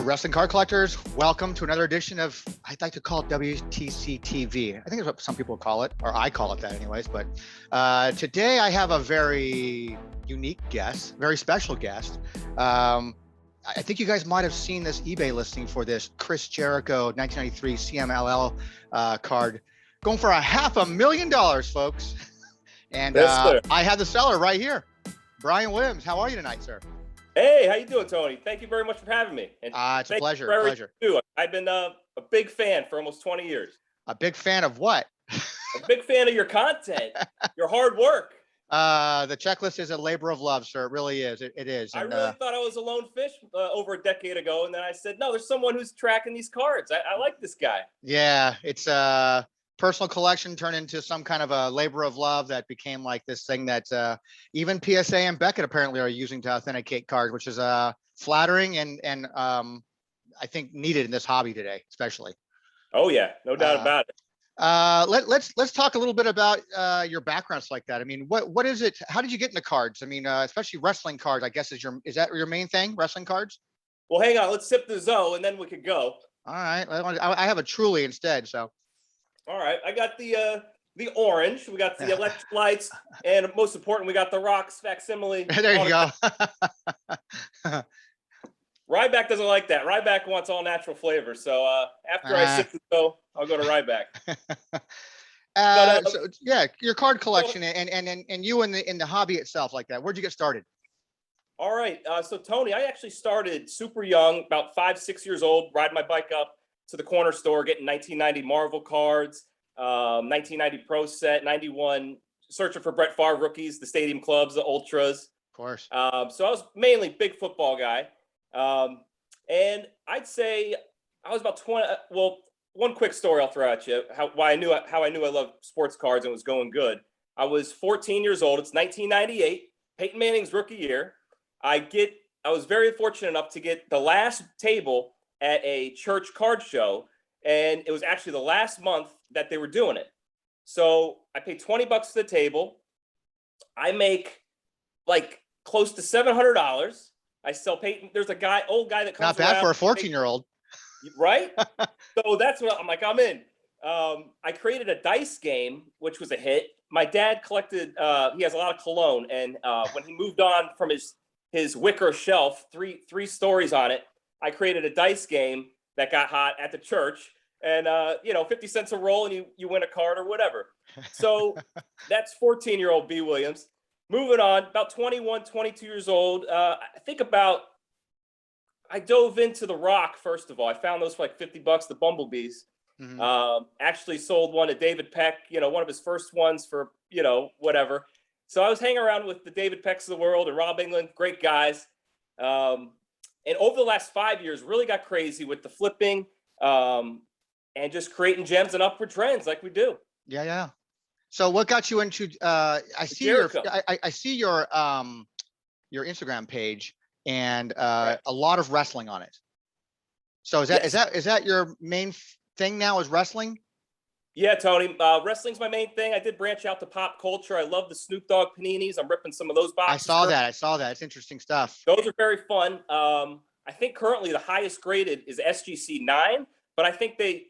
Wrestling card collectors, welcome to another edition of, I'd like to call it WTCtv. I think it's what some people call it, or I call it that anyways. But today I have a very unique guest, very special guest. I think you guys might have seen this eBay listing for this Chris Jericho 1993 CMLL card going for $500,000, folks. And I have the seller right here, Brian Williams. How are you tonight, sir? Hey, how you doing, Tony? Thank you very much for having me. And it's a pleasure. I've been a big fan for almost 20 years. A big fan of what? A big fan of your content, your hard work. The checklist is a labor of love, sir. It really is. It is. And, I really thought I was a lone fish over a decade ago, and then I said, no, there's someone who's tracking these cards. I like this guy. Yeah, it's personal collection turned into some kind of a labor of love that became like this thing that even PSA and Beckett apparently are using to authenticate cards, which is flattering and I think needed in this hobby today, especially. Oh yeah, no doubt about it. Let's talk a little bit about your backgrounds like that. I mean, what is it? How did you get into cards? I mean, especially wrestling cards, I guess is that your main thing, wrestling cards? Well, hang on, let's sip the Zoe and then we could go. All right, I have a Truly instead, so. All right, I got the orange, we got the electrolytes, and most important, we got the Rocks facsimile. There you go. Ryback doesn't like that. Ryback wants all natural flavor. So after I sip the Zoe, I'll go to Ryback. So, yeah, your card collection and you in the hobby itself like that. Where'd you get started? All right, so Tony, I actually started super young, about 5-6 years old, riding my bike up to the corner store, getting 1990 Marvel cards, 1990 Pro Set, 91, searching for Brett Favre rookies, the Stadium Clubs, the Ultras. Of course. So I was mainly big football guy. And I'd say I was about 20. Well, one quick story I'll throw at you, how I knew I loved sports cards and was going good. I was 14 years old. It's 1998, Peyton Manning's rookie year. I was very fortunate enough to get the last table at a church card show, and it was actually the last month that they were doing it. So I paid $20 to the table. I make like close to $700. I sell Peyton. There's a old guy that comes. Not bad for a 14-year-old, right? So that's what I'm like. I'm in. I created a dice game, which was a hit. My dad collected. He has a lot of cologne, and when he moved on from his wicker shelf, three stories on it, I created a dice game that got hot at the church, and 50 cents a roll, and you win a card or whatever. So that's 14-year-old B. Williams. Moving on, about 21, 22 years old. I dove into the Rock, first of all. I found those for like $50, the Bumblebees. Mm-hmm. Actually sold one to David Peck, one of his first ones for, whatever. So I was hanging around with the David Pecks of the world and Rob England, great guys. And over the last 5 years, really got crazy with the flipping and just creating gems and upward trends like we do. Yeah. So what got you into? I see your Instagram page and a lot of wrestling on it. So is that your main thing now? Is wrestling? Yeah, Tony. Wrestling's my main thing. I did branch out to pop culture. I love the Snoop Dogg paninis. I'm ripping some of those boxes. I saw that. It's interesting stuff. Those are very fun. I think currently the highest graded is SGC 9, but I think they're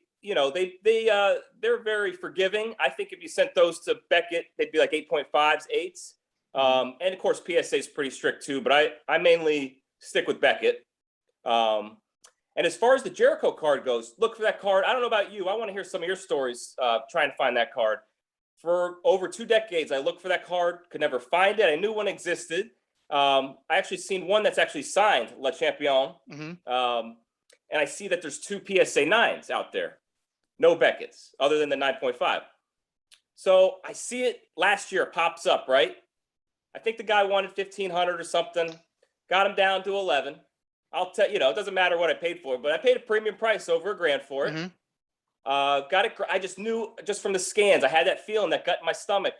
very forgiving. I think if you sent those to Beckett, they'd be like 8.5s, 8s. And of course, PSA is pretty strict too, but I mainly stick with Beckett. And as far as the Jericho card goes, look for that card. I don't know about you. I want to hear some of your stories trying to find that card. For over 2 decades, I looked for that card, could never find it. I knew one existed. I actually seen one that's actually signed, Le Champion. Mm-hmm. And I see that there's 2 PSA 9s out there. No Beckett's, other than the 9.5. So I see it last year, it pops up, right? I think the guy wanted 1,500 or something. Got him down to 11. I'll tell you, it doesn't matter what I paid for it, but I paid a premium price, over $1,000 for it. Mm-hmm. Got it. I just knew just from the scans, I had that feeling, that gut in my stomach.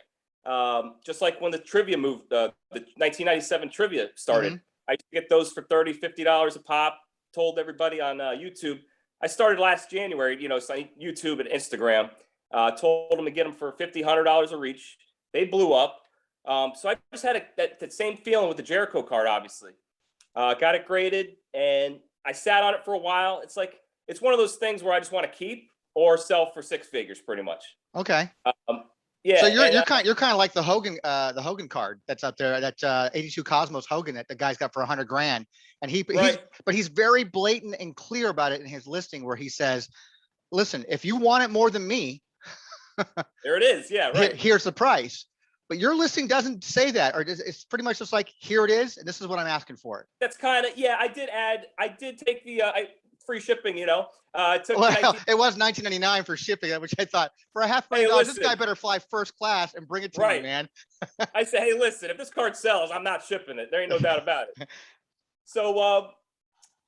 Just like when the trivia moved, the 1997 trivia started. Mm-hmm. I used to get those for $30, $50 a pop. Told everybody on YouTube. I started last January, YouTube and Instagram. Told them to get them for $50, $100 a reach. They blew up. So I just had that same feeling with the Jericho card, obviously. Got it graded, and I sat on it for a while. It's like, it's one of those things where I just want to keep or sell for six figures pretty much. Okay. Yeah. So you're kind of like the Hogan card that's up there, that 82 Cosmos Hogan that the guy's got for 100 grand. And he's very blatant and clear about it in his listing, where he says, listen, if you want it more than me, there it is. Yeah, right. Here's the price. But your listing doesn't say that, or it's pretty much just like, here it is, and this is what I'm asking for it. That's kind of, yeah. I did take the free shipping. You know, it was $19.99 for shipping, which I thought, for a $500,000, this guy better fly first class and bring it to me, man. I say, hey, listen, if this card sells, I'm not shipping it. There ain't no doubt about it. So,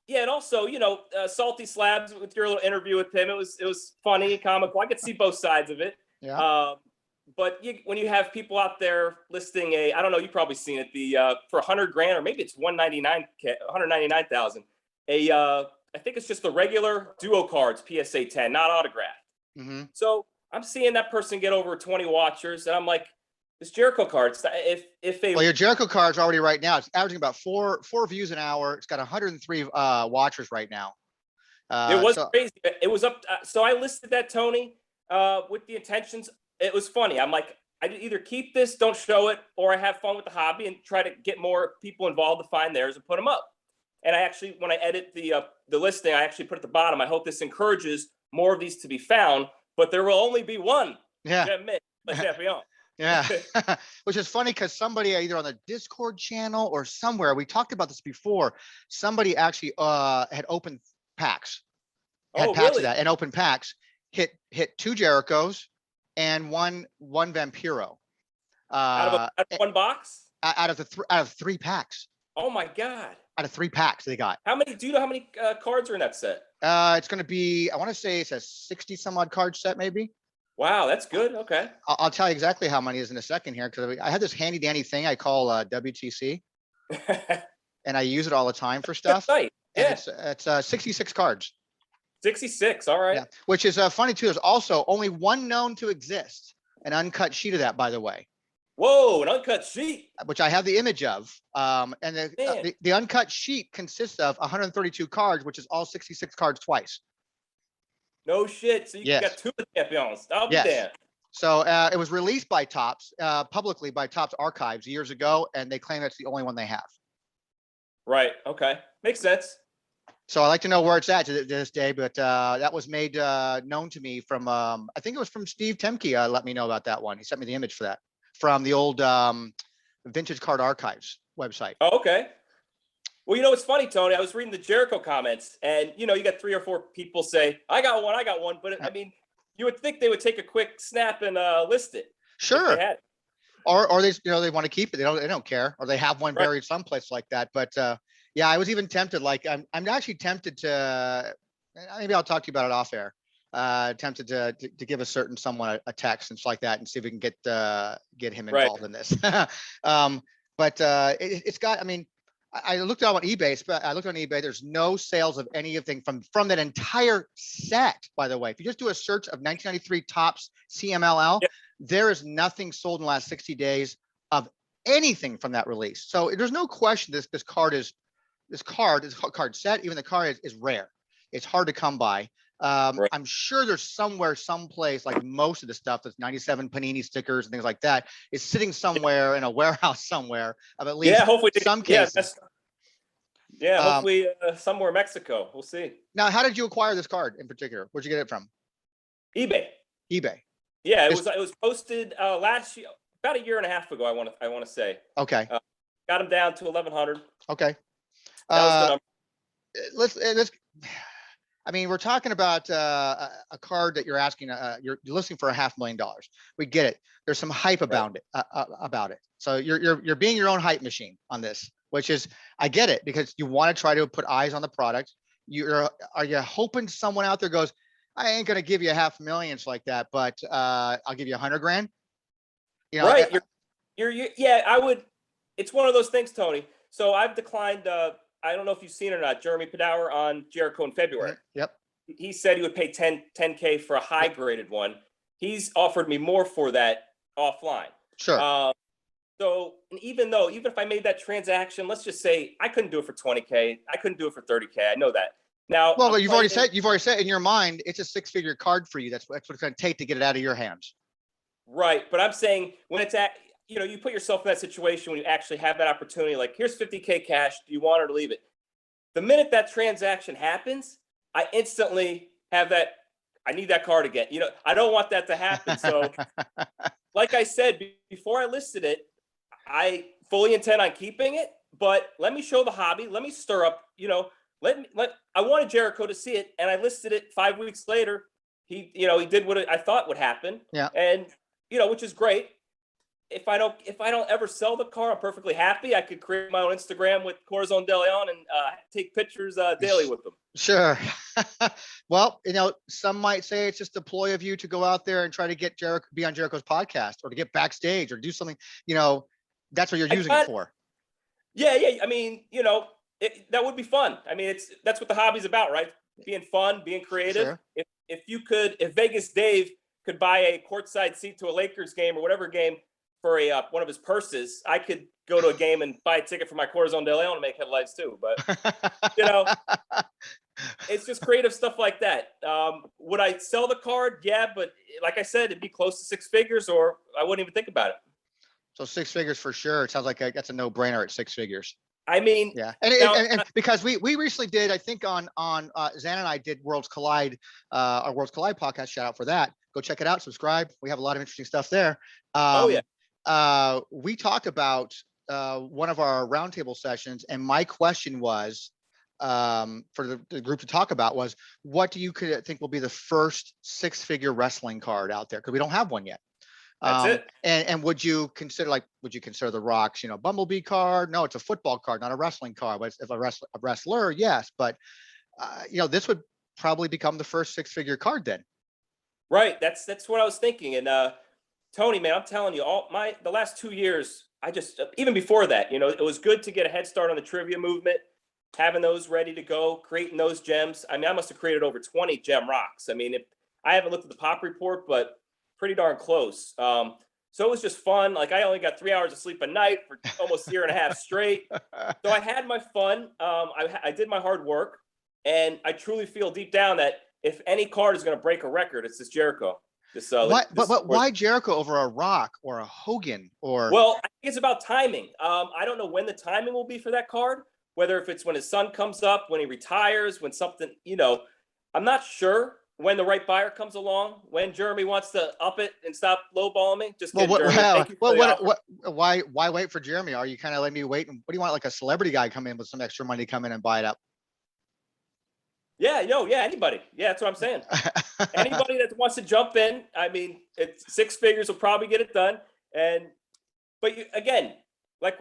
yeah, and also, you know, Salty Slabs, with your little interview with him, it was funny, comical. I could see both sides of it. Yeah. But when you have people out there listing I don't know, you've probably seen it, for 100 grand, or maybe it's 199,000. I think it's just the regular duo cards, PSA 10, not autographed. Mm-hmm. So I'm seeing that person get over 20 watchers, and I'm like, this Jericho card, well, your Jericho card's already right now, it's averaging about four views an hour. It's got 103 watchers right now. It was crazy. It was up. So I listed that, Tony, with the intentions. It was funny. I'm like, I either keep this, don't show it, or I have fun with the hobby and try to get more people involved to find theirs and put them up. And I actually, when I edit the listing, I actually put at the bottom, I hope this encourages more of these to be found, but there will only be one. Yeah. Yeah. Which is funny, because somebody either on the Discord channel or somewhere, we talked about this before, somebody actually had opened packs. Had packs of that, and open packs, hit two Jerichos and one Vampiro. Out of one box? Out of three packs. Oh my God. Out of 3 packs they got. Do you know how many cards are in that set? It's going to be, I want to say it's a 60 some odd card set, maybe. Wow, that's good. Okay. I'll tell you exactly how many is in a second here, because I had this handy dandy thing I call WTC, and I use it all the time for stuff. Right. Yeah. It's 66 cards. 66. All right. Yeah. Which is funny too. There's also only one known to exist, an uncut sheet of that, by the way. Whoa, an uncut sheet. Which I have the image of. And the uncut sheet consists of 132 cards, which is all 66 cards twice. No shit. So you got 2 champions. I'll be damned. So it was released by Topps, publicly by Topps Archives years ago, and they claim it's the only one they have. Right. Okay. Makes sense. So I like to know where it's at to this day, but that was made known to me from, I think it was from Steve Temke. Let me know about that one. He sent me the image for that from the old Vintage Card Archives website. Oh, okay. Well, you know, it's funny, Tony. I was reading the Jericho comments, and you know, you got 3 or 4 people say, I got one. But I mean, you would think they would take a quick snap and list it. Sure. Or they, you know, they want to keep it. They don't care, or they have one buried someplace like that. But yeah, I was even tempted. Like I'm actually tempted to. Maybe I'll talk to you about it off air. Tempted to give a certain someone a text and stuff like that, and see if we can get him involved in this. But it's got. I mean, I looked on eBay. I looked on eBay. There's no sales of anything from that entire set. By the way, if you just do a search of 1993 Topps CMLL, there is nothing sold in the last 60 days of anything from that release. So there's no question this card set, even the card is rare. It's hard to come by. I'm sure there's someplace, like most of the stuff that's 97 Panini stickers and things like that, is sitting somewhere in a warehouse somewhere of at least some cases. Hopefully somewhere in Mexico. We'll see. Now, how did you acquire this card in particular? Where'd you get it from? eBay. Yeah, it was posted last year, about a year and a half ago. I want to say. Okay. Got them down to 1,100. Okay. That was the number. Let's. I mean, we're talking about a card that you're asking. You're listing for $500,000. We get it. There's some hype about it. So you're being your own hype machine on this, which is, I get it, because you want to try to put eyes on the product. Are you hoping someone out there goes, I ain't gonna give you $500,000 like that, but I'll give you 100 grand. You know, right? I would. It's one of those things, Tony. So I've declined. I don't know if you've seen it or not, Jeremy Padower on Jericho in February. Yep. He said he would pay 10K for a high graded one. He's offered me more for that offline. Sure. So, and even if I made that transaction, let's just say I couldn't do it for 20K. I couldn't do it for 30K. I know that. Now, Well, you've already said in your mind, it's a six-figure card for you. That's what it's going to take to get it out of your hands. Right. But I'm saying when it's at, you put yourself in that situation when you actually have that opportunity, like here's 50K cash. Do you want her to leave it? The minute that transaction happens, I instantly have that. I need that card again. I don't want that to happen. So, like I said, before I listed it, I fully intend on keeping it, but let me show the hobby. Let me stir up, I wanted Jericho to see it, and I listed it 5 weeks later. He did what I thought would happen. Yeah. And, which is great. If I don't ever sell the car, I'm perfectly happy. I could create my own Instagram with Corazon De Leon and take pictures daily with them. Sure. Well, some might say it's just a ploy of you to go out there and try to get Jericho, be on Jericho's podcast, or to get backstage, or do something, that's what you're using it for. Yeah. I mean, that would be fun. I mean, that's what the hobby's about, right? Being fun, being creative. Sure. If Vegas Dave could buy a courtside seat to a Lakers game or whatever game for one of his purses, I could go to a game and buy a ticket for my Corazon De Leon and make headlines too. But it's just creative stuff like that. Would I sell the card? Yeah, but like I said, it'd be close to six figures, or I wouldn't even think about it. So six figures for sure. It sounds like that's a no-brainer at six figures. I mean, yeah, and because we recently did, I think on Zan and I did Worlds Collide, our Worlds Collide podcast. Shout out for that. Go check it out. Subscribe. We have a lot of interesting stuff there. We talked about one of our roundtable sessions, and my question was for the group to talk about was, what do you think will be the first six-figure wrestling card out there? Because we don't have one yet. That's it. And would you consider the Rock's, Bumblebee card? No, it's a football card, not a wrestling card. But if a wrestler, yes. But this would probably become the first six-figure card then. Right. That's what I was thinking. And Tony, man, I'm telling you, the last 2 years, I just, even before that, it was good to get a head start on the trivia movement, having those ready to go, creating those gems. I mean, I must have created over 20 gem rocks. I mean, I haven't looked at the pop report, but pretty darn close. So it was just fun. Like, I only got 3 hours of sleep a night for almost a year and a half straight. So I had my fun. I did my hard work, and I truly feel deep down that if any card is going to break a record, it's this Jericho. Why Jericho over a Rock or a Hogan? Well, I think it's about timing. I don't know when the timing will be for that card, whether if it's when his son comes up, when he retires, when something, I'm not sure when the right buyer comes along, when Jeremy wants to up it and stop lowballing me. Just kidding, why wait for Jeremy? Are you kind of letting me wait? And what do you want, like a celebrity guy come in with some extra money, come in and buy it up? Yeah, anybody. Yeah, that's what I'm saying. Anybody that wants to jump in, I mean, it's six figures will probably get it done. But again, like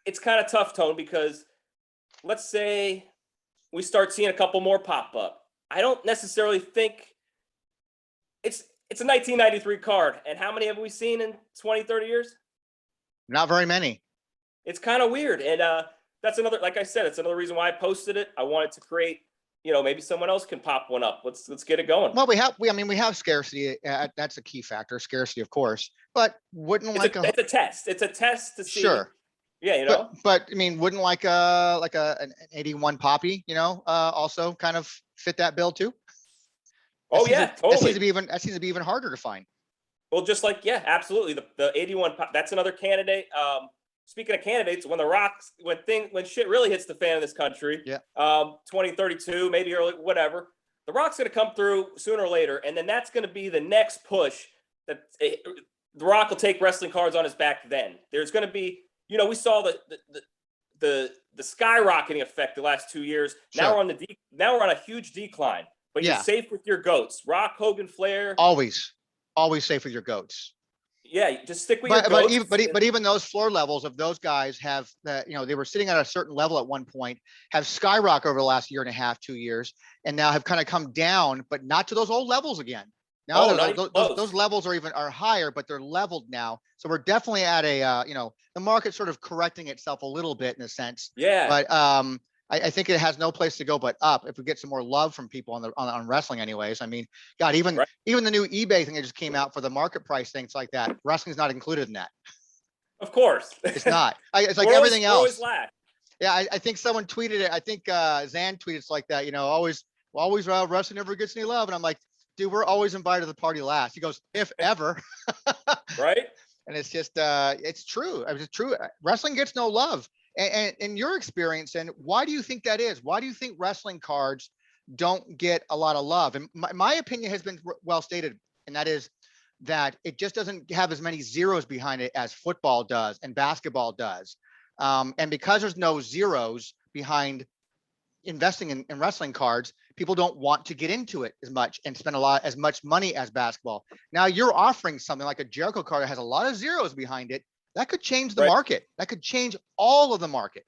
it's kind of tough, Tone, because let's say we start seeing a couple more pop up. I don't necessarily think it's a 1993 card. And how many have we seen in 20, 30 years? Not very many. It's kind of weird. And that's another, like I said, it's another reason why I posted it. I wanted to create, maybe someone else can pop one up. Let's get it going. Well, we have scarcity. That's a key factor, scarcity, of course. But it's a test. It's a test to see. Sure. Yeah, But I mean, wouldn't an 81 Poppy, also kind of fit that bill too? Totally. That seems to be even harder to find. Well, just like, yeah, absolutely. The 81 Pop, that's another candidate. Speaking of candidates, when when shit really hits the fan in this country, 2032, maybe early, whatever, the Rock's going to come through sooner or later, and then that's going to be the next push that the Rock will take wrestling cards on his back. Then there's going to be, we saw the skyrocketing effect the last 2 years. Sure. Now we're on a huge decline. But you're safe with your goats. Rock, Hogan, Flair. Always safe with your goats. Yeah, just stick with your goats. But even those floor levels of those guys have, they were sitting at a certain level at one point, have skyrocketed over the last year and a half, 2 years, and now have kind of come down, but not to those old levels again. Now those levels are higher, but they're leveled now. So we're definitely at a, the market's sort of correcting itself a little bit in a sense. Yeah. But I think it has no place to go but up if we get some more love from people on wrestling anyways. I mean, God, even Right. the new eBay thing that just came out for the market price things like that, wrestling's not included in that. Of course. It's not. It's like We're everything always else. last. Yeah, I think someone tweeted it. I think Zan tweeted it's like that, always wrestling never gets any love. And I'm like, dude, we're always invited to the party last. He goes, if ever. Right. And it's just, it's true. It's true. Wrestling gets no love. And in your experience, and why do you think that is? Why do you think wrestling cards don't get a lot of love? And my opinion has been well stated, and that is that it just doesn't have as many zeros behind it as football does and basketball does. And because there's no zeros behind investing in wrestling cards, people don't want to get into it as much and spend as much money as basketball. Now you're offering something like a Jericho card that has a lot of zeros behind it. That could change the market. That could change all of the market.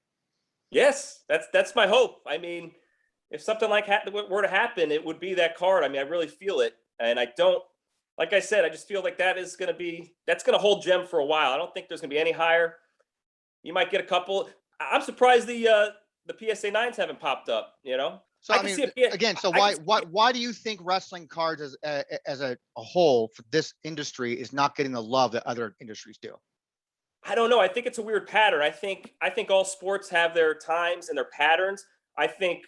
Yes, that's my hope. I mean, if something like were to happen, it would be that card. I mean, I really feel it, and I don't. Like I said, I just feel like that's going to hold gem for a while. I don't think there's going to be any higher. You might get a couple. I'm surprised the PSA 9s haven't popped up. So I mean, again, so why do you think wrestling cards as a whole for this industry is not getting the love that other industries do? I don't know. I think it's a weird pattern. I think all sports have their times and their patterns. I think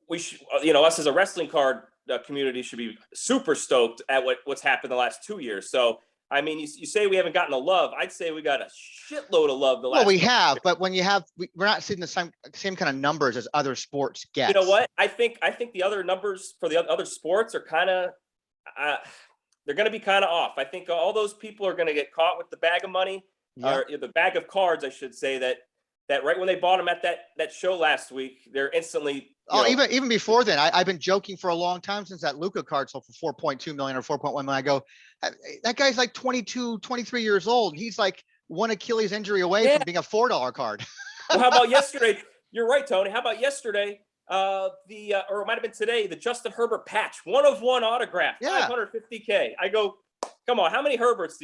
we should, us as a wrestling card community should be super stoked at what's happened the last 2 years. So, I mean, you say we haven't gotten the love. I'd say we got a shitload of love the last. Well, we have, but when we're not seeing the same kind of numbers as other sports get. You know what? I think the other numbers for the other sports are kind of, they're going to be kind of off. I think all those people are going to get caught with the bag of money, or the bag of cards, I should say, that right when they bought them at that show last week, they're instantly. Even before then, I've been joking for a long time since that Luka card sold for 4.2 million or 4.1 million. I go, that guy's like 22, 23 years old. He's like one Achilles injury away from being a $4 card. Well, how about yesterday? You're right, Tony. How about yesterday? Or it might have been today, the Justin Herbert patch, 1/1 autograph, $550K. I go, come on, how many Herberts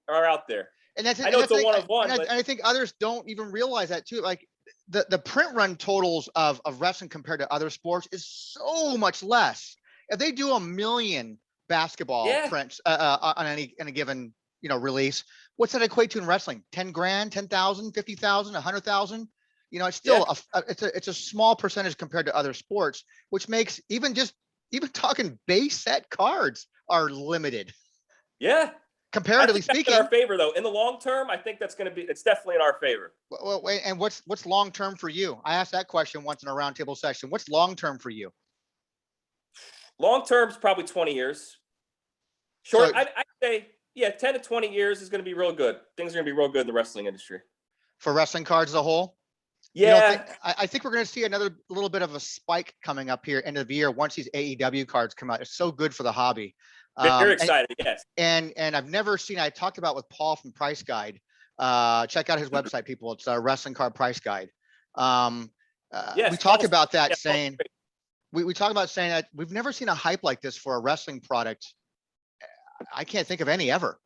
are out there? And that's I know it's a 1/1, and I think others don't even realize that too. Like the print run totals of wrestling compared to other sports is so much less. If they do 1 million basketball prints on any given release, what's that equate to in wrestling? 10 grand, 10,000, 50,000, 100,000. It's still it's a small percentage compared to other sports, which makes even talking base set cards are limited. Yeah. Comparatively speaking. In our favor, though. In the long term, I think it's definitely in our favor. Well, and what's long term for you? I asked that question once in a roundtable session. What's long term for you? Long term is probably 20 years. Short, I'd say 10 to 20 years is going to be real good. Things are going to be real good in the wrestling industry. For wrestling cards as a whole? Yeah. I think we're going to see another little bit of a spike coming up here end of the year once these AEW cards come out. It's so good for the hobby. Very excited, yes. And I've never seen, I talked about with Paul from Price Guide. Check out his website, people. It's a Wrestling Card Price Guide. We talk about that saying, we talk about saying that we've never seen a hype like this for a wrestling product. I can't think of any ever.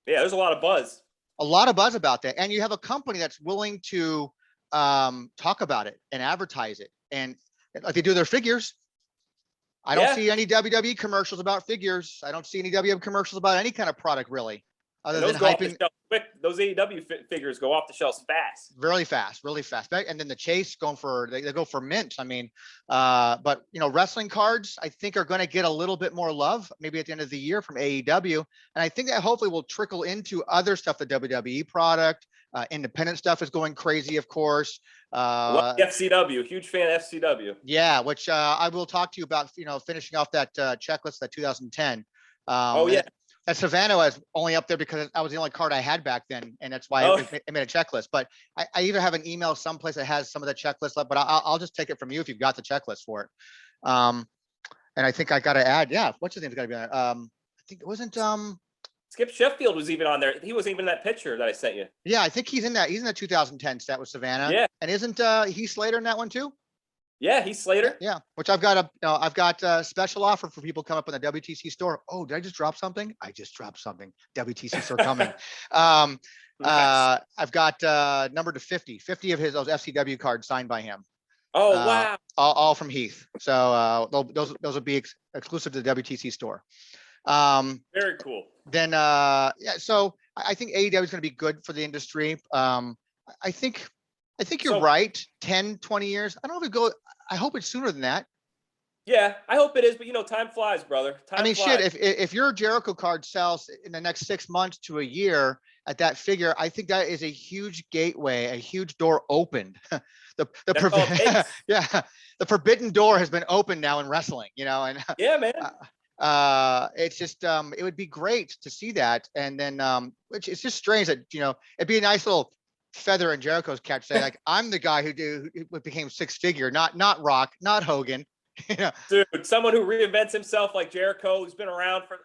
Yeah, there's a lot of buzz. A lot of buzz about that. And you have a company that's willing to talk about it and advertise it. And like they do their figures. I don't see any WWE commercials about figures. I don't see any WWE commercials about any kind of product really. Other than hyping. Those AEW figures go off the shelves fast. Really fast. And then the chase they go for mint. I mean, but wrestling cards I think are going to get a little bit more love maybe at the end of the year from AEW. And I think that hopefully will trickle into other stuff, the WWE product. Independent stuff is going crazy, of course. Love FCW, huge fan of FCW. Yeah, which I will talk to you about, finishing off that checklist, that 2010. That Savannah was only up there because I was the only card I had back then, and that's why I made a checklist. But I either have an email someplace that has some of the checklist left, but I'll just take it from you if you've got the checklist for it. And I think I got to add, what's his name's got to be on it? I think it wasn't Skip Sheffield was even on there. He was even in that picture that I sent you. Yeah, I think he's in that. He's in the 2010 set with Savannah. Yeah. And isn't Heath Slater in that one too? Yeah, Heath Slater. Yeah. Which I've got a special offer for people come up in the WTC store. Oh, did I just drop something? I just dropped something. WTC store coming. Nice. I've got numbered to 50 of those FCW cards signed by him. Oh, wow. All from Heath. So those will be exclusive to the WTC store. Very cool. Then yeah, so I think AEW is going to be good for the industry. I think you're right. 10, 20 years. I don't know if it go. I hope it's sooner than that. Yeah, I hope it is, but time flies, brother. Time flies. Shit, if your Jericho card sells in the next 6 months to a year at that figure, I think that is a huge gateway, a huge door opened. Yeah, the forbidden door has been opened now in wrestling, and yeah, man. It's just it would be great to see that, and then which it's just strange that it'd be a nice little feather in Jericho's cap, say like I'm the guy who became six figure, not Rock, not Hogan. Dude, someone who reinvents himself like Jericho, who's been around for,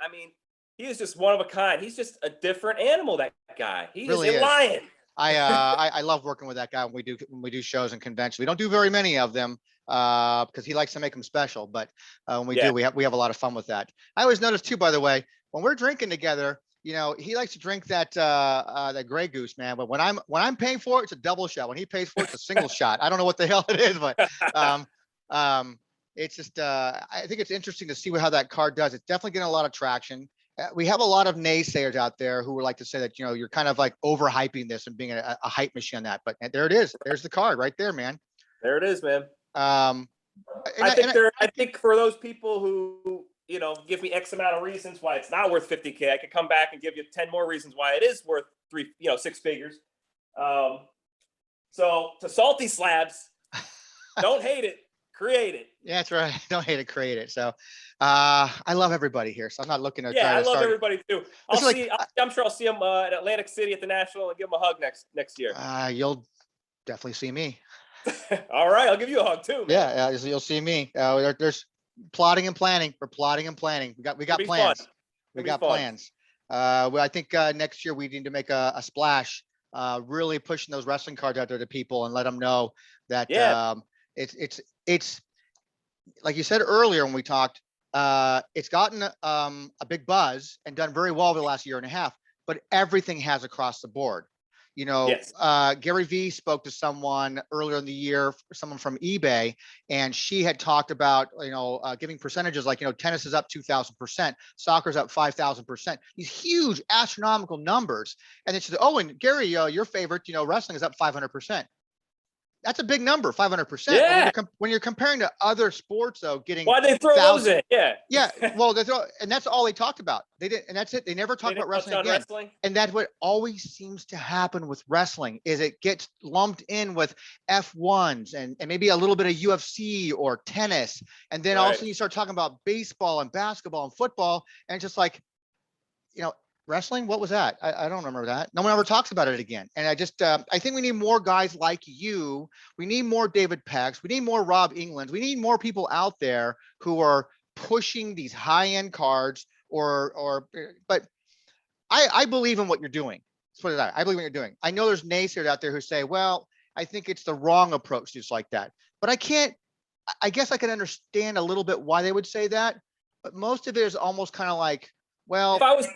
he is just one of a kind. He's just a different animal, that guy. He really is a lion. I love working with that guy when we do shows and conventions. We don't do very many of them because he likes to make them special, but when we do, we have a lot of fun with that. I always notice too, by the way, when we're drinking together, he likes to drink that Grey Goose, man. But when I'm paying for it, it's a double shot. When he pays for it, it's a single shot. I don't know what the hell it is, but it's just I think it's interesting to see how that card does. It's definitely getting a lot of traction. We have a lot of naysayers out there who would like to say that you're kind of like overhyping this and being a hype machine on that. But there it is. There's the card right there, man. There it is, man. I think for those people who give me X amount of reasons why it's not worth 50K, I could come back and give you 10 more reasons why it is worth six figures. So to salty slabs, don't hate it. Create it. Yeah, that's right. Don't hate it, create it. So I love everybody here. So I'm not looking to I love everybody too. I'm sure I'll see him at Atlantic City at the National and give him a hug next year. You'll definitely see me. All right, I'll give you a hug too, man. Yeah, you'll see me. There's plotting and planning. We're plotting and planning. We got plans. Fun. We got plans. I think next year we need to make a splash, really pushing those wrestling cards out there to people and let them know that it's like you said earlier when we talked, it's gotten a big buzz and done very well over the last year and a half, but everything has across the board. Gary Vee spoke to someone earlier in the year, someone from eBay, and she had talked about, giving percentages like, tennis is up 2,000%, soccer's up 5,000%, these huge astronomical numbers. And then she said, oh, and Gary, your favorite, wrestling is up 500%. That's a big number, 500%. Yeah. When you're comparing to other sports, though, getting why they throw those in? Yeah. Well, that's all they talked about. They did, and that's it. They never talked about wrestling again. And that's what always seems to happen with wrestling is it gets lumped in with F1s and maybe a little bit of UFC or tennis, and then all of a sudden you start talking about baseball and basketball and football, and it's just like, wrestling, what was that? I don't remember that. No one ever talks about it again. And I just, I think we need more guys like you. We need more David Pecks. We need more Rob Englands. We need more people out there who are pushing these high-end cards but I believe in what you're doing. Let's put it out. I believe in what you're doing. I know there's naysayers out there who say, well, I think it's the wrong approach just like that. But I guess I can understand a little bit why they would say that. But most of it is almost kind of like, well, if I was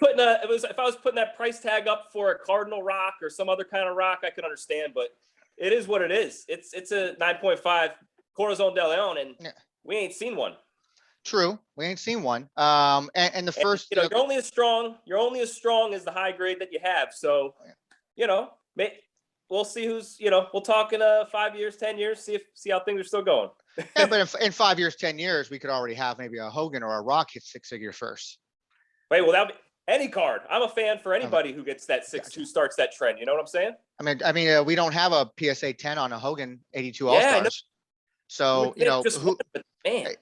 putting that price tag up for a Cardinal rock or some other kind of rock, I could understand, but it is what it is. It's a 9.5 Corazon de Leon, and we ain't seen one. True, we ain't seen one. And the first, you're only as strong as the high grade that you have. So, we'll see who's. We'll talk in 5 years, 10 years, see how things are still going. Yeah, but in 5 years, 10 years, we could already have maybe a Hogan or a Rock hit six figure first. Wait, well, that any card. I'm a fan for anybody who gets that who starts that trend. You know what I'm saying? I mean, we don't have a PSA 10 on a Hogan 82 All-Stars. So,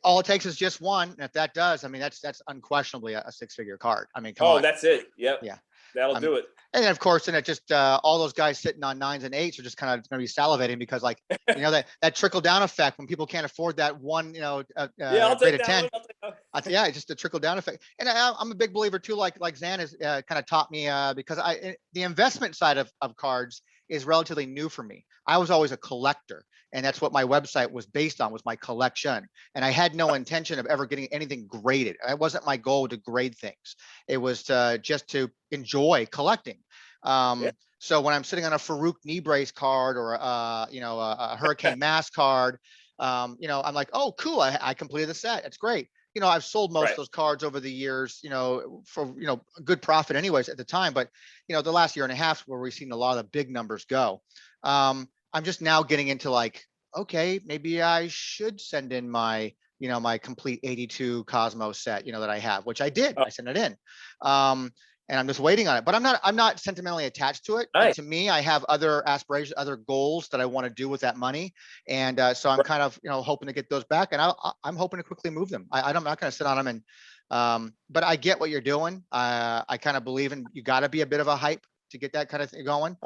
all it takes is just one. And if that does, that's unquestionably a six-figure card. Come on. That's it. Yep. Yeah. That'll do it. And then, of course, then it just all those guys sitting on 9s and 8s are just kind of going to be salivating because, like, that trickle down effect when people can't afford that one, I'll take that 10. Yeah, it's just a trickle down effect. And I'm a big believer too, like Zan has kind of taught me because the investment side of cards is relatively new for me. I was always a collector, and that's what my website was based on, was my collection. And I had no intention of ever getting anything graded. It wasn't my goal to grade things. It was just to enjoy collecting. Yeah. So when I'm sitting on a Farouk knee brace card or a Hurricane Mass card, I'm like, oh, cool, I completed the set. It's great. I've sold most of those cards over the years, for a good profit anyways at the time. But the last year and a half where we've seen a lot of the big numbers go. I'm just now getting into like, okay, maybe I should send in my my complete 82 Cosmos set, that I have, which I did. I sent it in. And I'm just waiting on it, but I'm not sentimentally attached to it. And to me, I have other aspirations, other goals that I want to do with that money. And so I'm kind of, hoping to get those back, and I'm hoping to quickly move them. I'm not going to sit on them. And, but I get what you're doing. I kind of believe in, you got to be a bit of a hype to get that kind of thing going.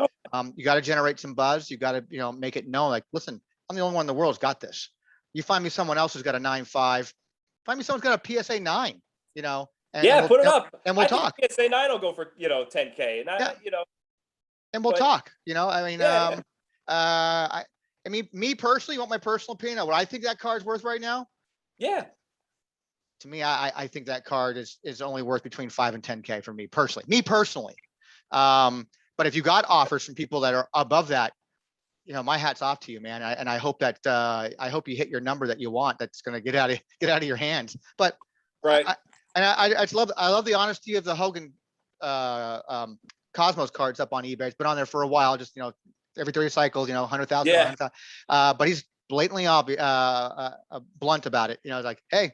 You got to generate some buzz. You got to, make it known, like, listen, I'm the only one in the world who's got this. You find me someone else who's got a 9.5, find me someone's got a PSA 9, and put it up, and we'll talk. PSA 9 will go for 10K, and and we'll talk. I mean, me personally, you want my personal opinion? What I think that card's worth right now? Yeah. To me, I think that card is only worth between 5 and 10K for me personally. Me personally. But if you got offers from people that are above that, my hat's off to you, man. And I hope that I hope you hit your number that you want. That's going to get out of your hands. But I love the honesty of the Hogan Cosmos cards up on eBay. It's been on there for a while, just every 30 cycles, 100,000. Yeah. But he's blatantly blunt about it. Like, hey,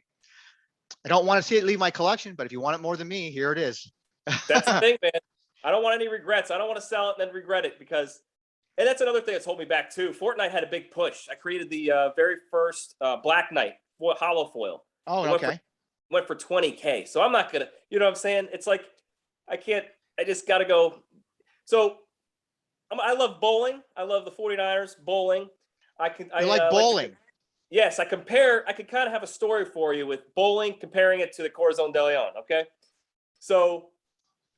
I don't want to see it leave my collection, but if you want it more than me, here it is. That's the thing, man. I don't want any regrets. I don't want to sell it and then regret it, because, and that's another thing that's holding me back too. Fortnite had a big push. I created the very first Black Knight hollow foil. Oh, okay. Went for 20K. So I'm not gonna, you know what I'm saying? It's like, I just gotta go. So I love bowling. I love the 49ers bowling. You like bowling? Yes, I could kind of have a story for you with bowling, comparing it to the Corazon de Leon. Okay. So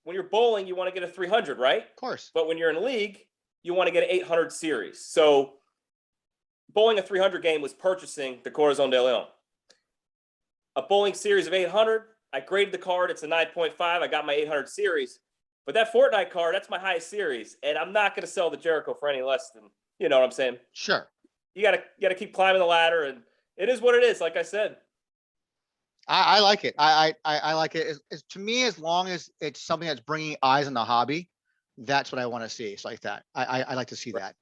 when you're bowling, you want to get a 300, right? Of course. But when you're in a league, you want to get an 800 series. So bowling a 300 game was purchasing the Corazon de Leon. A bowling series of 800, I graded the card. It's a 9.5. I got my 800 series. But that Fortnite card, that's my highest series. And I'm not going to sell the Jericho for any less than, you know what I'm saying? Sure. You gotta keep climbing the ladder, and it is what it is, like I said. I like it. I like it. To me, as long as it's something that's bringing eyes on the hobby, that's what I want to see. It's like that. I like to see that.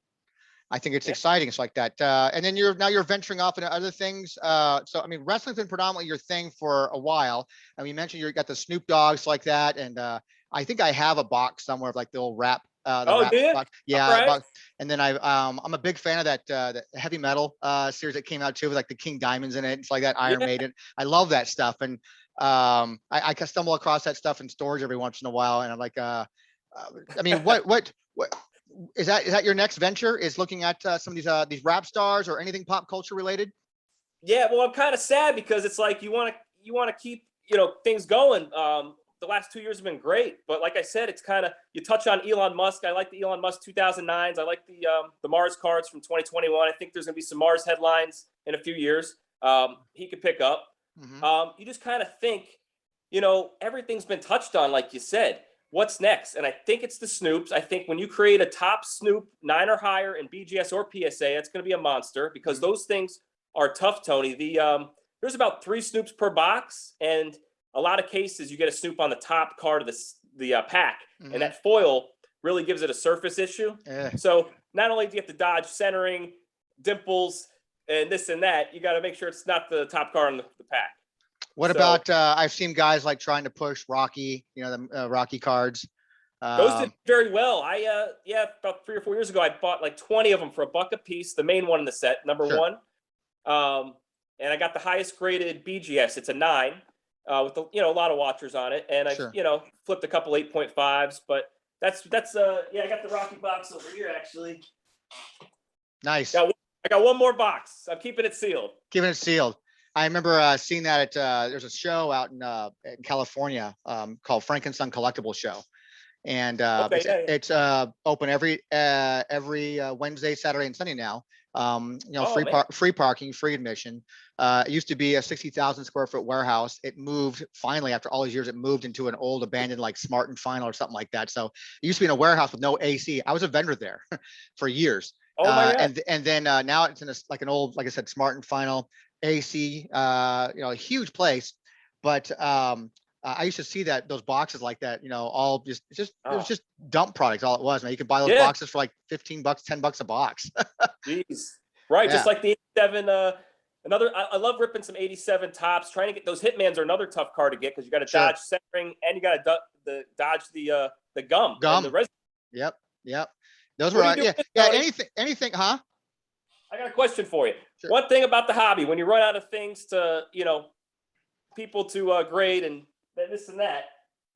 I think it's exciting. It's like that. And then you're venturing off into other things. So I mean, wrestling's been predominantly your thing for a while. I mean, you mentioned you got the Snoop Dogs like that, and I think I have a box somewhere of like the old rap. Rap box. Yeah. Right. And then I'm a big fan of that the heavy metal series that came out too, with like the King Diamonds in it. It's like that Iron Maiden. I love that stuff. And I can stumble across that stuff in stores every once in a while. And I'm like, I mean, what is that your next venture, is looking at some of these rap stars or anything pop culture related? Yeah, well, I'm kind of sad, because it's like you want to keep things going. The last 2 years have been great, but like I said, it's kind of, you touch on Elon Musk. I like the Elon Musk 2009s. I like the Mars cards from 2021. I think there's gonna be some Mars headlines in a few years. He could pick up. You just kind of think, everything's been touched on, like you said. What's next? And I think it's the Snoops. I think when you create a top Snoop 9 or higher in BGS or PSA, it's going to be a monster, because those things are tough, Tony. There's about 3 Snoops per box, and a lot of cases you get a Snoop on the top card of the pack, and that foil really gives it a surface issue. So not only do you have to dodge centering, dimples, and this and that, you got to make sure it's not the top card on the pack. What about I've seen guys like trying to push Rocky, the Rocky cards. Those did very well. About 3 or 4 years ago, I bought like 20 of them for $1 a piece. The main one in the set, number one, and I got the highest graded BGS. It's a 9. With a lot of watchers on it, and I flipped a couple 8.5s, but that's I got the Rocky box over here actually. Nice. I got one more box. I'm keeping it sealed. Keeping it sealed. I remember seeing that at there's a show out in California called Frank and Son Collectible Show, and Okay, yeah, yeah. it's open every Wednesday, Saturday, and Sunday now. Oh man. Free parking, free admission. It used to be a 60,000 square foot warehouse. It moved finally after all these years. It moved into an old abandoned like Smart and Final or something like that. So it used to be in a warehouse with no AC. I was a vendor there for years. Oh my God. And then now it's in like an old, like I said, Smart and Final AC. A huge place. But I used to see those boxes like that. All it was just dump products. All it was, man. You could buy those Yeah. boxes for like $15, $10 a box. Jeez. Right. Just Yeah. like the 87. I love ripping some 87 tops. Trying to get those Hitmans are another tough car to get because you got to Sure. dodge centering and you got to dodge the gum. And the resin. Yep. Those What were do you do with yeah. Tony? Anything, huh? I got a question for you. Sure. One thing about the hobby, when you run out of things to, people to grade and this and that,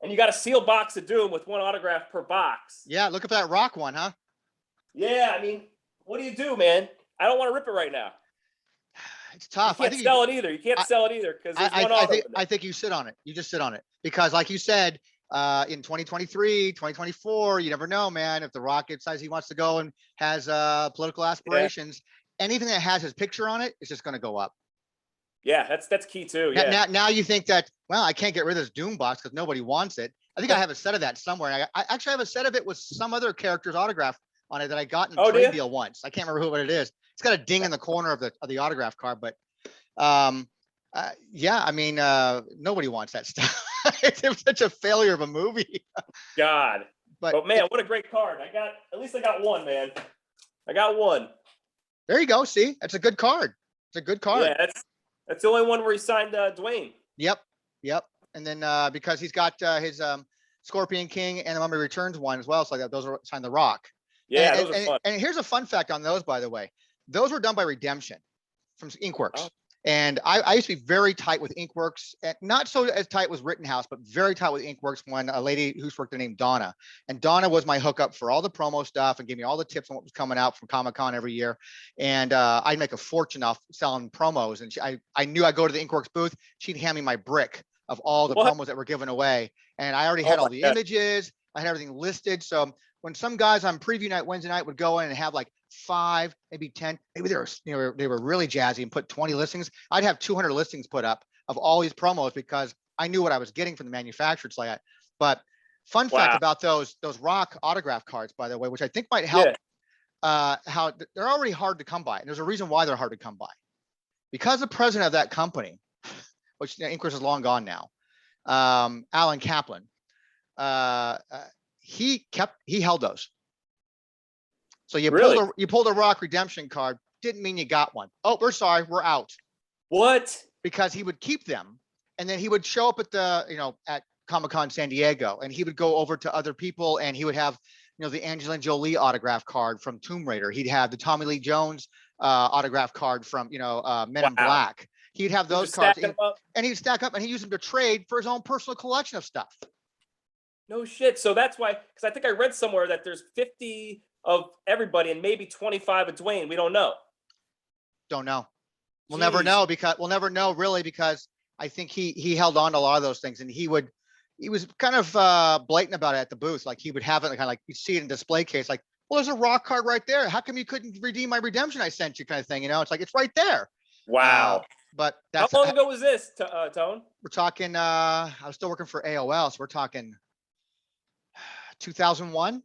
and you got a sealed box of doom with one autograph per box. Yeah, look at that rock one, huh? Yeah, I mean, what do you do, man? I don't want to rip it right now. It's tough. You can't sell it either. You can't sell it either because there's one auto. I think you sit on it. You just sit on it because, like you said, in 2023, 2024, you never know, man. If the Rock decides he wants to go and has political aspirations, anything that has his picture on it is just going to go up. Yeah, that's key too. Yeah. Now you think that, well, I can't get rid of this Doom box because nobody wants it. I think I have a set of that somewhere. I actually have a set of it with some other character's autograph on it that I got in a trade deal once. I can't remember what it is. It's got a ding in the corner of the autograph card, but yeah, I mean, nobody wants that stuff. It was such a failure of a movie. God, but man, what a great card! At least I got one, man. I got one. There you go. See, that's a good card. It's a good card. Yeah, that's the only one where he signed Dwayne. Yep. And then because he's got his Scorpion King and the Mummy Returns one as well, so those are signed The Rock. Yeah, those are fun. And here's a fun fact on those, by the way. Those were done by Redemption from Inkworks. Oh. And I used to be very tight with Inkworks, and not so as tight with Rittenhouse, but very tight with Inkworks when a lady who's worked there named Donna. And Donna was my hookup for all the promo stuff and gave me all the tips on what was coming out from Comic-Con every year. And I'd make a fortune off selling promos. And I knew I'd go to the Inkworks booth. She'd hand me my brick of all the promos that were given away. And I already had all the images. I had everything listed. So when some guys on preview night, Wednesday night, would go in and have like 5, maybe 10, maybe they were really jazzy and put 20 listings, I'd have 200 listings put up of all these promos because I knew what I was getting from the manufacturers like that. But fun fact about those Rock autograph cards, by the way, which I think might help, how they're already hard to come by. And there's a reason why they're hard to come by. Because the president of that company, which Inkworks is long gone now, Alan Kaplan, he held those. So you pulled a Rock redemption card, didn't mean you got one. Oh, we're sorry, we're out. What? Because he would keep them, and then he would show up at at Comic-Con San Diego, and he would go over to other people, and he would have the Angelina Jolie autograph card from Tomb Raider. He'd have the Tommy Lee Jones autograph card from Men in Black. He'd have those cards, and he'd stack up, and he'd use them to trade for his own personal collection of stuff. No shit. So that's why, because I think I read somewhere that there's 50 of everybody and maybe 25 of Dwayne. We don't know. Don't know. We'll never know really because I think he held on to a lot of those things, and he was kind of blatant about it at the booth. Like he would have it kind of like you see it in display case, like, well, there's a Rock card right there. How come you couldn't redeem my redemption I sent you, kind of thing? It's like it's right there. Wow. But that's how long ago was this, Tone? We're talking. I was still working for AOL, so we're talking 2001.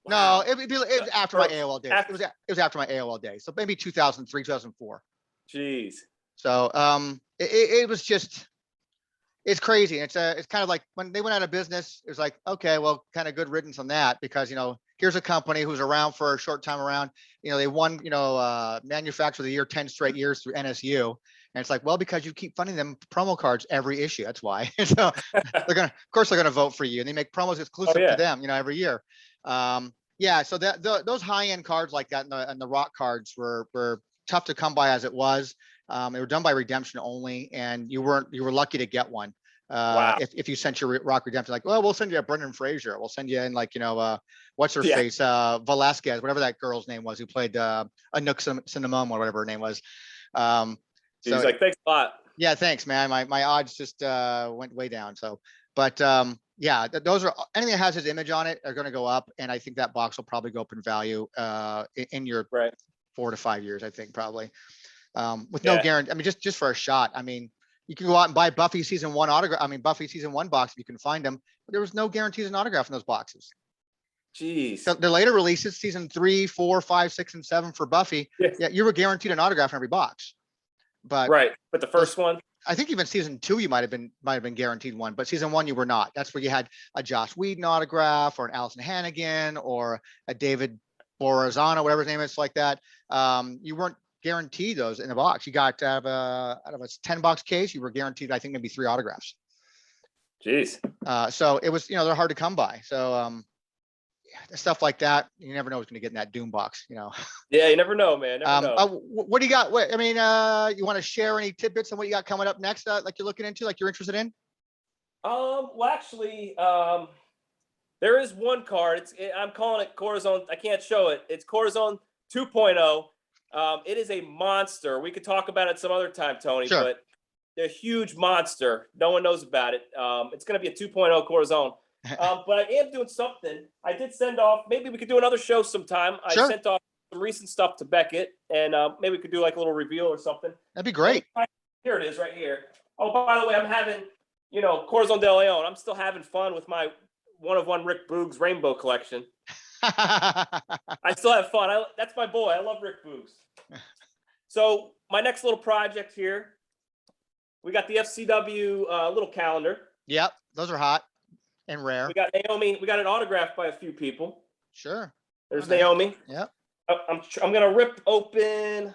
Wow. No, it was after my AOL days. It was after my AOL days. So maybe 2003, 2004. Jeez. So it was just, it's crazy. It's kind of like when they went out of business, it was like, okay, well, kind of good riddance on that because, here's a company who's around for a short time around, they won, manufacturer of the year 10 straight years through NSU. And it's like, well, because you keep funding them promo cards every issue. That's why. So of course they're going to vote for you, and they make promos exclusive to them, every year. Yeah. So those high end cards like that and the Rock cards were tough to come by as it was. They were done by Redemption only, and you were lucky to get one. If you sent your Rock Redemption, like, well, we'll send you a Brendan Fraser. We'll send you in what's her face, Velasquez, whatever that girl's name was, who played Anouk Cinnamon or whatever her name was. So he's like, thanks a lot. Yeah, thanks, man. My odds just went way down. So, but yeah, those are anything that has his image on it are going to go up, and I think that box will probably go up in value in your Right. 4 to 5 years. I think probably with no Yeah. guarantee. I mean, just for a shot. I mean, you can go out and buy Buffy season 1 autograph. I mean, Buffy season 1 box if you can find them. But there was no guarantees and autograph in those boxes. Jeez. So the later releases, season 3, 4, 5, 6, and 7 for Buffy, Yes. yeah, you were guaranteed an autograph in every box. But Right. But the first one, I think even season 2 you might have been guaranteed one, but season 1 you were not. That's where you had a Joss Whedon autograph or an Allison Hannigan or a David Borazano, whatever his name is, like that. You weren't guaranteed those in the box. You got out of a 10 box case, you were guaranteed, I think, maybe 3 autographs. jeez. So it was, they're hard to come by. So stuff like that, you never know what's going to get in that Doom box, Yeah, you never know, man. Never know. What do you got? I mean, you want to share any tidbits on what you got coming up next, like you're looking into, like you're interested in? Well, actually, there is one card. I'm calling it Corazon. I can't show it. It's Corazon 2.0. It is a monster. We could talk about it some other time, Tony, Sure. but they're a huge monster. No one knows about it. It's going to be a 2.0 Corazon. But I am doing something. I did send off, maybe we could do another show sometime. Sure. I sent off some recent stuff to Beckett, and maybe we could do like a little reveal or something. That'd be great. Here it is right here. Oh, by the way, I'm having, Corazon de Leon. I'm still having fun with my one-of-one Rick Boog's rainbow collection. I still have fun. That's my boy. I love Rick Boogs. So my next little project here, we got the FCW little calendar. Yep, those are hot and rare. We got Naomi. We got it autographed by a few people. Sure. There's Naomi. Yep. I'm gonna rip open.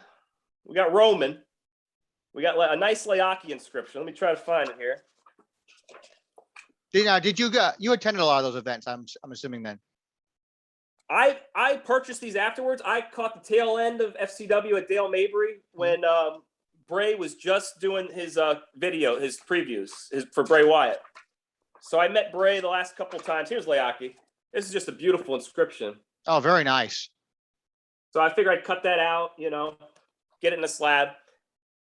We got Roman. We got a nice Leaki inscription. Let me try to find it here. Did you attended a lot of those events? I'm assuming then. I purchased these afterwards. I caught the tail end of FCW at Dale Mabry when Bray was just doing his video, his previews for Bray Wyatt. So I met Bray the last couple of times. Here's Leaki. This is just a beautiful inscription. Oh, very nice. So I figured I'd cut that out, get it in a slab.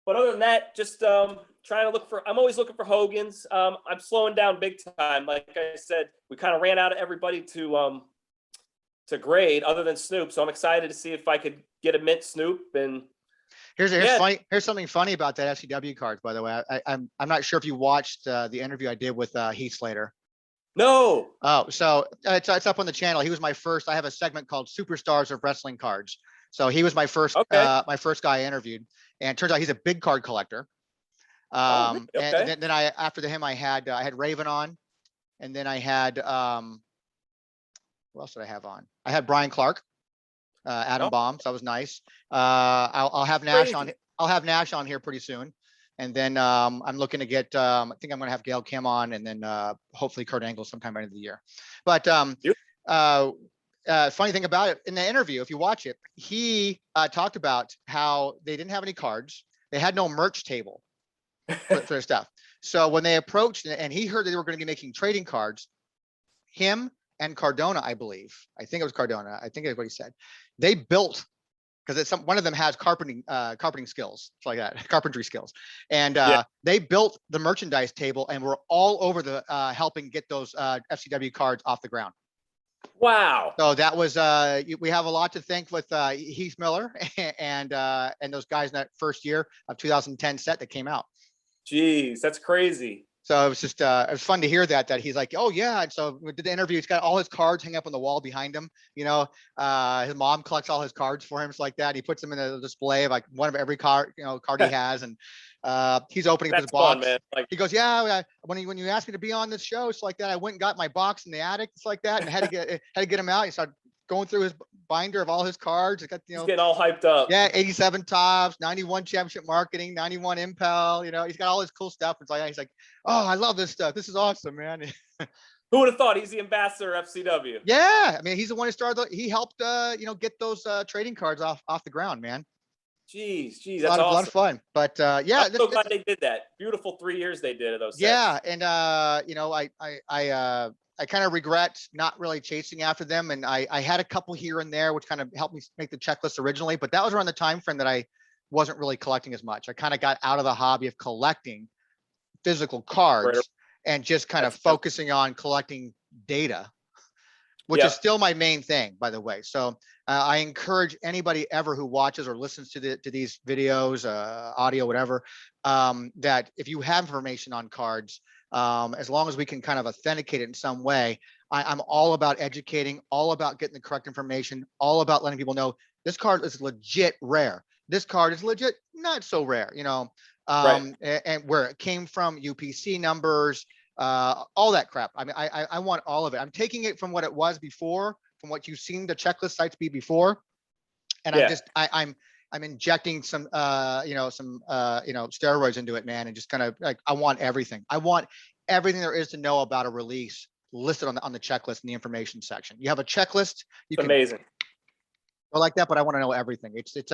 But other than that, just trying to look for, I'm always looking for Hogan's. I'm slowing down big time. Like I said, we kind of ran out of everybody to grade other than Snoop. So I'm excited to see if I could get a mint Snoop. And here's something funny about that FCW cards, by the way. I'm not sure if you watched the interview I did with Heath Slater. No. Oh, so it's up on the channel. He was my first. I have a segment called Superstars of Wrestling Cards. So he was my first guy I interviewed, and it turns out he's a big card collector. Okay. And then after him I had Raven on, and then I had who else did I have on? I had Brian Clark, Adam Baum. So that was nice. I'll have Nash on. I'll have Nash on here pretty soon. And then I'm looking to get, I think I'm going to have Gail Kim on, and then hopefully Kurt Angle sometime by the end of the year. But funny thing about it, in the interview, if you watch it, he talked about how they didn't have any cards. They had no merch table for their stuff. So when they approached, and he heard that they were going to be making trading cards, him and Cardona, I believe, I think it was Cardona, I think that's what he said, they built, because one of them has carpenting skills, it's like that, carpentry skills, and they built the merchandise table and were all over the helping get those FCW cards off the ground. Wow. So that was we have a lot to thank with Heath Miller and those guys in that first year of 2010 set that came out. Jeez, that's crazy. So it was just it was fun to hear that he's like, oh yeah. And so we did the interview. He's got all his cards hanging up on the wall behind him. His mom collects all his cards for him, so like that. He puts them in a display of like one of every card he has, and he's opening up his box. Fun, man. He goes, yeah. When you asked me to be on this show, it's like that. I went and got my box in the attic. It's like that, and had to get him out. He started going through his binder of all his cards. It got, he's getting all hyped up. Yeah, 87 tops, 91 championship marketing, 91 Impel. He's got all his cool stuff. It's like, he's like, oh, I love this stuff. This is awesome, man. Who would have thought he's the ambassador of FCW? Yeah, I mean, he's the one who started. He helped, get those trading cards off the ground, man. Jeez, that's awesome. A lot of fun. But yeah, I'm so glad they did that. Beautiful 3 years they did of those. Yeah, sets. And I kind of regret not really chasing after them. And I had a couple here and there, which kind of helped me make the checklist originally, but that was around the time frame that I wasn't really collecting as much. I kind of got out of the hobby of collecting physical cards. and just kind of That's- focusing on collecting data, which Yeah. is still my main thing, by the way. So I encourage anybody ever who watches or listens to these videos, audio, whatever, that if you have information on cards, as long as we can kind of authenticate it in some way, I'm all about educating, all about getting the correct information, all about letting people know this card is legit rare. This card is legit not so rare, you know, Right. and where it came from, UPC numbers, all that crap. I mean, I want all of it. I'm taking it from what it was before, from what you've seen the checklist sites be before, and Yeah. I'm injecting some steroids into it, man, and just kind of like I want everything. I want everything there is to know about a release listed on the checklist in the information section. You have a checklist, you It's can amazing. go like that, but I want to know everything. It's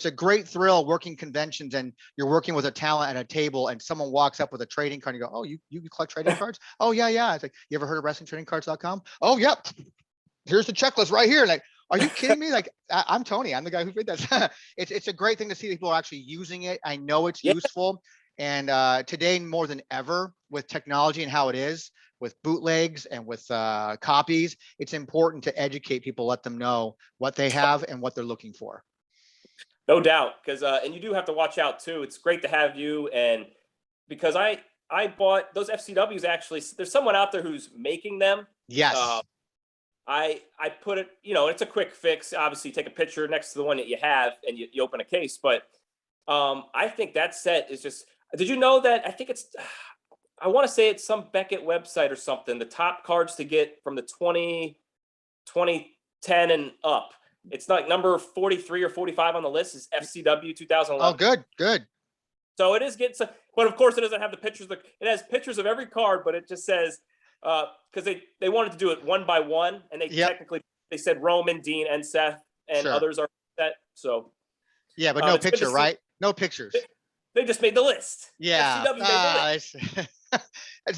a great thrill working conventions, and you're working with a talent at a table, and someone walks up with a trading card and you go, oh, you collect trading cards? Oh yeah. It's like, you ever heard of wrestlingtradingcards.com? Oh yep, here's the checklist right here. Like, are you kidding me? Like, I'm Tony. I'm the guy who did that. It's a great thing to see people are actually using it. I know it's Yeah. useful. And today, more than ever, with technology and how it is, with bootlegs and with copies, it's important to educate people, let them know what they have and what they're looking for. No doubt, because and you do have to watch out too. It's great to have you, and because I bought those FCWs. Actually, there's someone out there who's making them. Yes. I put it, you know, it's a quick fix. Obviously, take a picture next to the one that you have, and you open a case. But I think that set is just. Did you know that? I think it's. I want to say it's some Beckett website or something. The top cards to get from the 2010 and up. It's like number 43 or 45 on the list is FCW 2011. Oh, good. So it is getting some, but of course it doesn't have the pictures. It has pictures of every card, but it just says because they wanted to do it one by one, and they technically they said Roman, Dean, and Seth, and others are set. So yeah, but no picture, right? No pictures. They just made the list. Yeah. FCW made the list.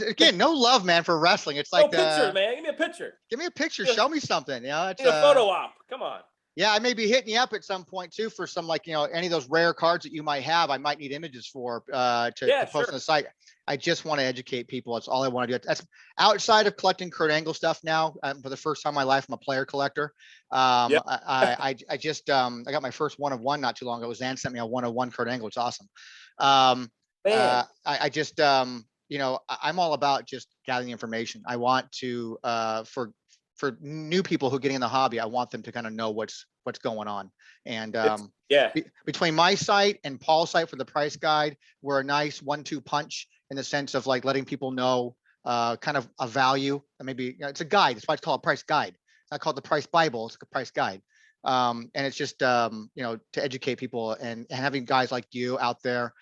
Again, no love, man, for wrestling. It's like no picture, man. Give me a picture. Give me a picture. Show me something. You know, it's a photo op. Come on. Yeah, I may be hitting you up at some point too for some, like, you know, any of those rare cards that you might have. I might need images for to post on the site. I just want to educate people. That's all I want to do. That's outside of collecting Kurt Angle stuff now. For the first time in my life, I'm a player collector. I just I got my first 1-of-1 not too long ago. Zan sent me a 1-of-1 Kurt Angle. It's awesome. I just you know, I'm all about just gathering information. I want to for new people who are getting in the hobby, I want them to kind of know what's going on. And between my site and Paul's site for the price guide, we're a nice 1-2 punch in the sense of like letting people know kind of a value. And maybe, you know, it's a guide. That's why it's called a price guide. It's not called the price Bible. It's a price guide. And it's just you know, to educate people and having guys like you out there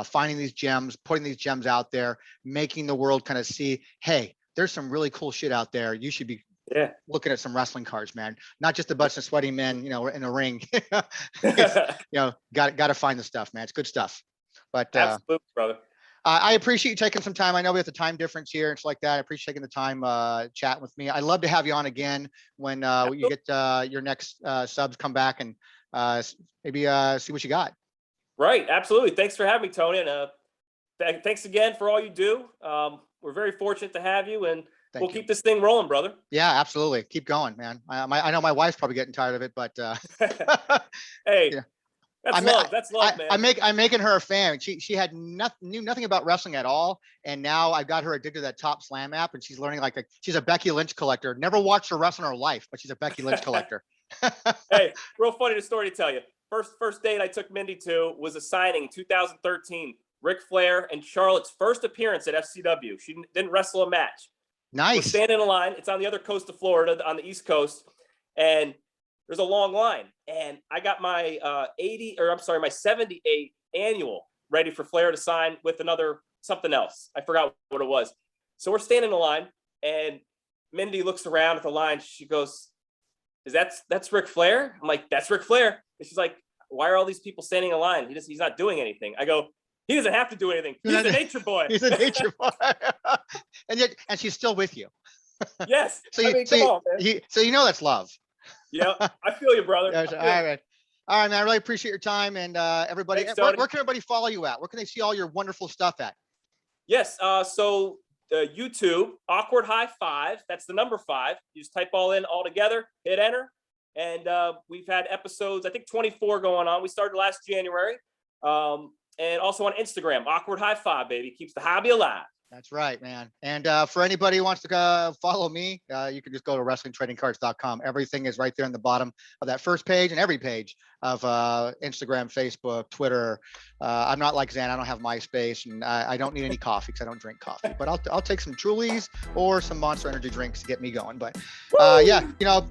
finding these gems, putting these gems out there, making the world kind of see, hey, there's some really cool shit out there. You should be looking at some wrestling cards, man. Not just a bunch of sweaty men, you know, in a ring. You know, got to find the stuff, man. It's good stuff. But absolutely, brother. I appreciate you taking some time. I know we have the time difference here and stuff like that. I appreciate taking the time chatting with me. I'd love to have you on again when you get your next subs come back and maybe see what you got. Right. Absolutely. Thanks for having me, Tony. And thanks again for all you do. We're very fortunate to have you, and we'll keep this thing rolling, brother. Yeah, absolutely. Keep going, man. I know my wife's probably getting tired of it, but hey, yeah. That's love, man. I'm making her a fan. She had knew nothing about wrestling at all, and now I've got her addicted to that Top Slam app, and she's learning like she's a Becky Lynch collector. Never watched her wrestle in her life, but she's a Becky Lynch collector. Hey, real funny story to tell you. First date I took Mindy to was a signing 2013. Ric Flair and Charlotte's first appearance at FCW. She didn't wrestle a match. Nice. We're standing in a line. It's on the other coast of Florida, on the East Coast, and there's a long line. And I got my my 78 annual ready for Flair to sign with another something else. I forgot what it was. So we're standing in the line, and Mindy looks around at the line. She goes, that's Ric Flair? I'm like, that's Ric Flair. And she's like, why are all these people standing in line? He's not doing anything. I go, he doesn't have to do anything. He's a nature boy. He's a nature boy. and she's still with you. Yes. So you know that's love. Yeah, I feel you, brother. All right, man. I really appreciate your time, and everybody. Thanks, where can everybody follow you at? Where can they see all your wonderful stuff at? Yes. So YouTube, Awkward High Five. That's the number 5. You just type all in all together, hit enter. And we've had episodes, I think 24 going on. We started last January. And also on Instagram, Awkward High Five, baby. Keeps the hobby alive. That's right, man. And for anybody who wants to follow me, you can just go to wrestlingtradingcards.com. Everything is right there in the bottom of that first page and every page of Instagram, Facebook, Twitter. I'm not like Zan. I don't have MySpace, and I don't need any coffee because I don't drink coffee. But I'll take some Trulies or some Monster Energy drinks to get me going. But yeah,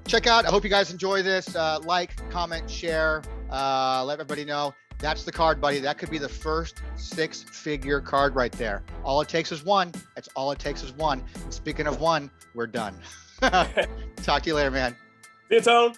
check out. I hope you guys enjoy this. Like, comment, share. Let everybody know. That's the card, buddy. That could be the first 6-figure card right there. All it takes is one. That's all it takes is one. And speaking of one, we're done. Talk to you later, man. See you, Tone.